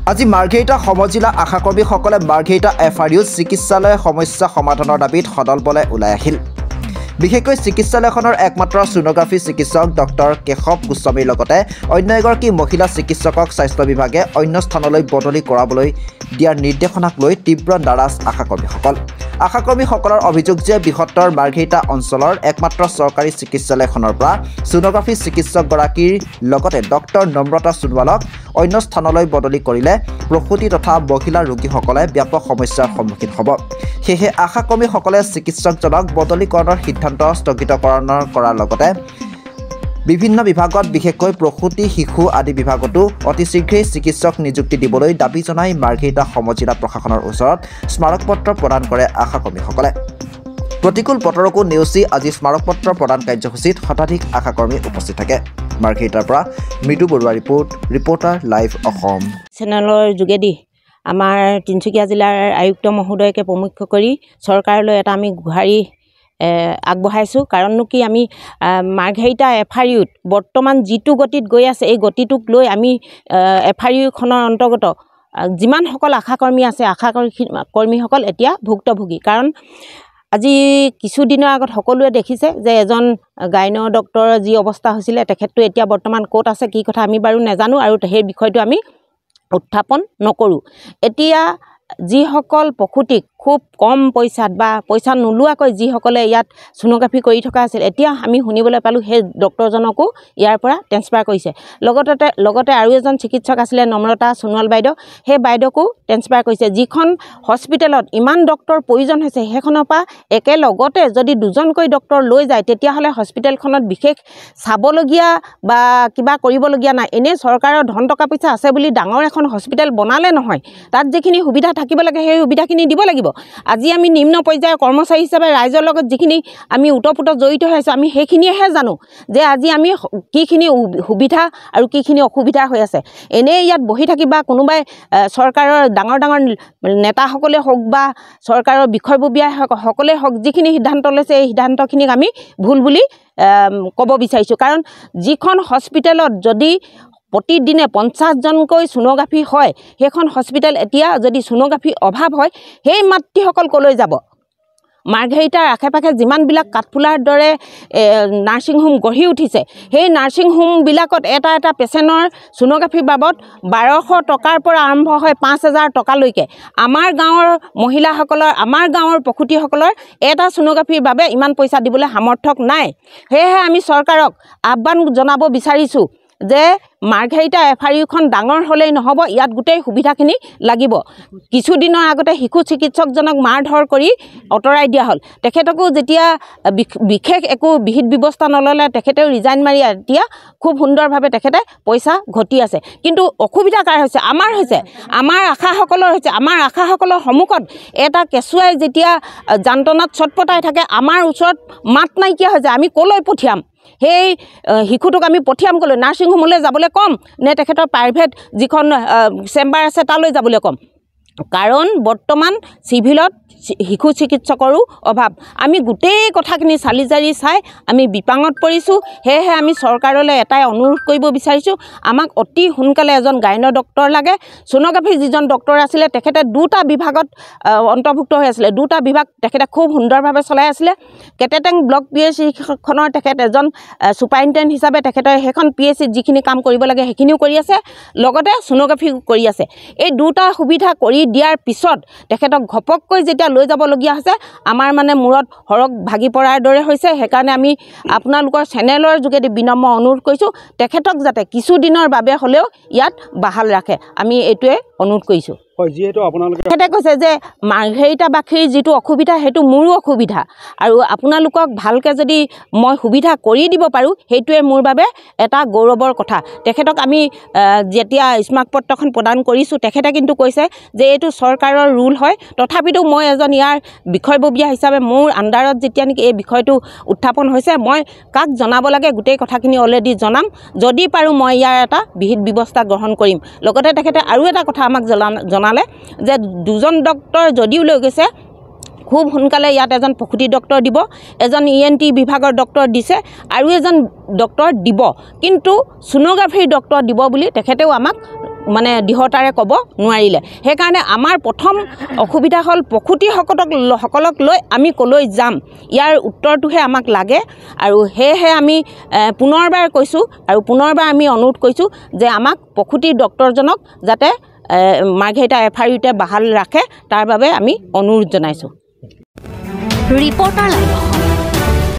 আজি মাৰ্ঘেৰিটা সমজিলা আশাকৰ্মীসকলে মাৰ্ঘেৰিটা FRU চিকিৎসালয় সমস্যা সমাধানৰ দাবীত সদল বলে ওলাই আহিল। বিশেষকৈ চিকিৎসালয়খনৰ একমাত্ৰ সোনোগ্ৰাফী চিকিৎসক ডক্টৰ কেশৱ গোস্বামীৰ লগতে অন্য এগৰাকী মহিলা চিকিৎসকক স্বাস্থ্য বিভাগে অন্য স্থানলৈ বদলি কৰাবলৈ দিয়াৰ নিৰ্দেশনাক লৈ তীব্ৰ নাৰাজ আশাকৰ্মীসকল। আশাকৰ্মীসকলৰ অভিযোগ যে বৃহত্তৰ মাৰ্ঘেৰিটা অঞ্চলৰ একমাত্ৰ চৰকাৰী চিকিৎসালয়খনৰ পৰা সোনোগ্ৰাফী চিকিৎসকগৰাকীৰ লগতে ডক্টৰ নম্ৰতা সোণোৱালক অন্য স্থানলৈ বদলি কৰিলে প্ৰসূতি তথা মহিলা ৰোগীসকলে ব্যাপক সমস্যাৰ সন্মুখীন হ'ব। সেয়েহে আশাকৰ্মীসকলে চিকিৎসকজনক বদলিকৰণৰ সিদ্ধান্ত স্থগিতকৰণ কৰাৰ লগতে বিভিন্ন বিভাগত বিশেষকৈ প্ৰসূতি শিশু আদি বিভাগতো অতি শীঘ্ৰেই চিকিৎসক নিযুক্তি দিবলৈ দাবী জনাই মাৰ্ঘেৰিটা সমজিলা প্ৰশাসনৰ ওচৰত স্মাৰকপত্ৰ প্ৰদান কৰে আশাকৰ্মীসকলে। প্ৰতিকূল বতৰকো নেওচি আজি স্মাৰকপত্ৰ প্ৰদান কাৰ্যসূচীত শতাধিক আশাকৰ্মী উপস্থিত থাকে। মাৰ্ঘেৰিটাৰ পৰা মৃদু বৰুৱা ৰিপৰ্টাৰ লাইভ অসম। চেনেলৰ যোগেদি আমাৰ তিনিচুকীয়া জিলাৰ আয়ুক্ত মহোদয়কে প্ৰমুখ্য কৰি চৰকাৰলৈ এটা আমি গুহাৰি আগবঢ়াইছোঁ। কাৰণনো কি আমি মাৰ্ঘেৰিটা FRUত বৰ্তমান যিটো গতিত গৈ আছে এই গতিটোক লৈ আমি FRUখনৰ অন্তৰ্গত যিমানসকল আশাকৰ্মী আছে আশাকৰ্মীসকল এতিয়া ভুক্তভোগী। কাৰণ আজি কিছুদিনৰ আগত সকলোৱে দেখিছে যে এজন গাইন ডক্টৰৰ যি অৱস্থা হৈছিলে তেখেতটো এতিয়া বৰ্তমান ক'ত আছে কি কথা আমি বাৰু নাজানো আৰু সেই বিষয়টো আমি উত্থাপন নকৰোঁ। এতিয়া যিসকল প্ৰসূতিক খুব কম পইচাত বা পইচা নোলোৱাকৈ যিসকলে ইয়াত সোনোগ্ৰাফী কৰি থকা আছিল এতিয়া আমি শুনিবলৈ পালোঁ সেই ডক্টৰজনকো ইয়াৰ পৰা ট্ৰেন্সফাৰ কৰিছে। লগতে আৰু এজন চিকিৎসক আছিলে নম্ৰতা সোণোৱাল বাইদেউ, সেই বাইদেউকো ট্ৰেন্সফাৰ কৰিছে। যিখন হস্পিটেলত ইমান ডক্টৰ প্ৰয়োজন হৈছে সেইখনৰ পৰা একেলগতে যদি দুজনকৈ ডক্টৰ লৈ যায় তেতিয়াহ'লে হস্পিটেলখনত বিশেষ চাবলগীয়া বা কিবা কৰিবলগীয়া নাই। এনেই চৰকাৰৰ ধন টকা পইচা আছে বুলি ডাঙৰ এখন হস্পিটেল বনালে নহয়, তাত যিখিনি সুবিধা থাকিব লাগে সেই সুবিধাখিনি দিব লাগিব। আজি আমি নিম্ন পৰ্যায়ৰ কৰ্মচাৰী হিচাপে ৰাইজৰ লগত যিখিনি আমি ওতঃপ্ৰোত জড়িত হৈ আছোঁ আমি সেইখিনিয়েহে জানো যে আজি আমি কিখিনি সুবিধা আৰু কিখিনি অসুবিধা হৈ আছে। এনেই ইয়াত বহি থাকি বা কোনোবাই চৰকাৰৰ ডাঙৰ নেতাসকলে হওক বা চৰকাৰৰ বিষয়ববীয়াসকলে হওক যিখিনি সিদ্ধান্ত লৈছে এই সিদ্ধান্তখিনিক আমি ভুল বুলি ক'ব বিচাৰিছোঁ। কাৰণ যিখন হস্পিটেলত যদি প্ৰতিদিনে 50জনকৈ সোনোগ্ৰাফী হয় সেইখন হস্পিটেল এতিয়া যদি সোনোগ্ৰাফী অভাৱ হয় সেই মাতৃসকল ক'লৈ যাব? মাৰ্ঘেৰিটাৰ আশে পাশে যিমানবিলাক কাঠফুলাৰ দৰে নাৰ্ছিং হোম গঢ়ি উঠিছে সেই নাৰ্ছিং হোমবিলাকত এটা পেচেণ্টৰ সোনোগ্ৰাফীৰ বাবদ 1200 টকাৰ পৰা আৰম্ভ হয় 5000 টকালৈকে। আমাৰ গাঁৱৰ মহিলাসকলৰ আমাৰ গাঁৱৰ প্ৰসূতিসকলৰ এটা সোনোগ্ৰাফীৰ বাবে ইমান পইচা দিবলৈ সামৰ্থ্য নাই। সেয়েহে আমি চৰকাৰক আহ্বান জনাব বিচাৰিছোঁ যে মাৰ্ঘেৰিটা FRUখন ডাঙৰ হ'লেই নহ'ব, ইয়াত গোটেই সুবিধাখিনি লাগিব। কিছুদিনৰ আগতে শিশু চিকিৎসকজনক মাৰ ধৰ কৰি আঁতৰাই দিয়া হ'ল। তেখেতকো যেতিয়া বিশেষ একো বিহিত ব্যৱস্থা নল'লে তেখেতেও ৰিজাইন মাৰি এতিয়া খুব সুন্দৰভাৱে তেখেতে পইচা ঘটি আছে। কিন্তু অসুবিধা কাৰ হৈছে? আমাৰ আশাসকলৰ হৈছে। আমাৰ আশাসকলৰ সন্মুখত এটা কেঁচুৱাই যেতিয়া যন্ত্ৰণাত ছটপটাই থাকে আমাৰ ওচৰত মাত নাইকিয়া হৈ যায়। আমি ক'লৈ পঠিয়াম? সেই শিশুটোক আমি পঠিয়াম ক'লৈ? নাৰ্ছিং হোমলৈ যাবলৈ ক'ম নে তেখেতৰ প্ৰাইভেট যিখন চেম্বাৰ আছে তালৈ যাবলৈ ক'ম? কাৰণ বৰ্তমান চিভিলত শিশু চিকিৎসকৰো অভাৱ। আমি গোটেই কথাখিনি চালি জাৰি চাই আমি বিপাঙত পৰিছোঁ। সেয়েহে আমি চৰকাৰলৈ এটাই অনুৰোধ কৰিব বিচাৰিছোঁ, আমাক অতি সোনকালে এজন গাইন ডক্টৰ লাগে। সোনোগ্ৰাফী যিজন ডক্টৰ আছিলে তেখেতে 2টা বিভাগত অন্তৰ্ভুক্ত হৈ আছিলে। 2টা বিভাগ তেখেতে খুব সুন্দৰভাৱে চলাই আছিলে। কেটেটেং ব্লক PHCখনৰ তেখেত এজন ছুপাৰিণ্টেণ্ডেণ্ট হিচাপে তেখেতে সেইখন PHCত যিখিনি কাম কৰিব লাগে সেইখিনিও কৰি আছে, লগতে সোনোগ্ৰাফী কৰি আছে। এই 2টা সুবিধা কৰি দিয়াৰ পিছত তেখেতক ঘপককৈ যেতিয়া লৈ যাবলগীয়া হৈছে আমাৰ মানে মূৰত সৰগ ভাগি পৰাৰ দৰে হৈছে। সেইকাৰণে আমি আপোনালোকৰ চেনেলৰ যোগেদি বিনম্ৰ অনুৰোধ কৰিছোঁ তেখেতক যাতে কিছুদিনৰ বাবে হ'লেও ইয়াত বাহাল ৰাখে। আমি এইটোৱে অনুৰোধ কৰিছোঁ। যিহেতু আপোনালোকে তেখেতে কৈছে যে মাৰ্ঘেৰিটাবাসীৰ যিটো অসুবিধা সেইটো মোৰো অসুবিধা আৰু আপোনালোকক ভালকৈ যদি মই সুবিধা কৰি দিব পাৰোঁ সেইটোৱে মোৰ বাবে এটা গৌৰৱৰ কথা। তেখেতক আমি যেতিয়া স্মাৰকপত্ৰখন প্ৰদান কৰিছোঁ তেখেতে কিন্তু কৈছে যে এইটো চৰকাৰৰ ৰুল হয়। তথাপিতো মই এজন ইয়াৰ বিষয়ববীয়া হিচাপে মোৰ আণ্ডাৰত যেতিয়া নেকি এই বিষয়টো উত্থাপন হৈছে মই কাক জনাব লাগে গোটেই কথাখিনি অলৰেডি জনাম। যদি পাৰোঁ মই ইয়াৰ এটা বিহিত ব্যৱস্থা গ্ৰহণ কৰিম। লগতে তেখেতে আৰু এটা কথা আমাক জনালে যে 2জন ডক্টৰ যদিও লৈ গৈছে খুব সোনকালে ইয়াত এজন প্ৰসূতি ডক্টৰ দিব, এজন ENT বিভাগৰ ডক্টৰ দিছে আৰু এজন ডক্টৰ দিব, কিন্তু সোনোগ্ৰাফিৰ ডক্টৰ দিব বুলি তেখেতেও আমাক মানে দৃঢ়তাৰে ক'ব নোৱাৰিলে। সেইকাৰণে আমাৰ প্ৰথম অসুবিধা হ'ল প্ৰসূতিসকলক লৈ আমি ক'লৈ যাম, ইয়াৰ উত্তৰটোহে আমাক লাগে। আৰু সেয়েহে আমি পুনৰবাৰ কৈছোঁ আৰু পুনৰবাৰ আমি অনুৰোধ কৰিছোঁ যে আমাক প্ৰসূতি ডক্টৰজনক যাতে মাৰ্ঘেৰিটা FRUতে বাহাল ৰাখে, তাৰ বাবে আমি অনুৰোধ জনাইছোঁ। Reporter live.